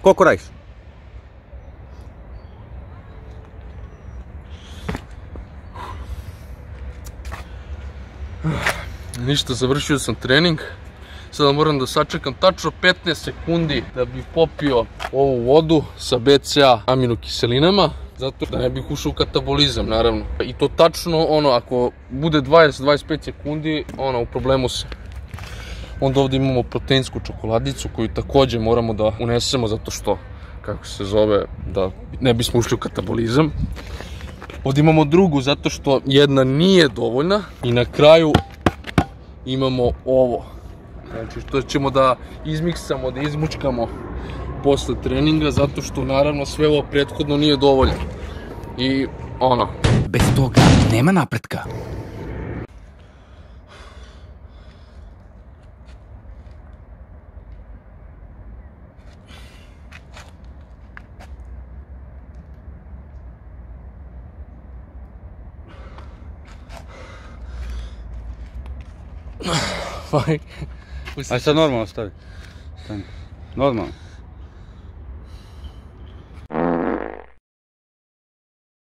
Koliko radiš? Ništa, završio sam trening. Sada moram da sačekam tačno 15 sekundi da bi popio ovu vodu sa BCA aminokiselinama, zato da ne bih ušao u katabolizam, naravno. I to tačno, ako bude 20-25 sekundi, u problemu se. Onda ovdje imamo proteinsku čokoladicu koju također moramo da unesemo zato što, kako se zove, da ne bismo ušli u katabolizam. Ovdje imamo drugu zato što jedna nije dovoljna i na kraju imamo ovo. Znači, to ćemo da izmiksamo, da izmučkamo posle treninga, zato što naravno sve ovo prethodno nije dovoljno. I bez toga nema napretka. Fajn. Aj sad normalno stavi. Normalno.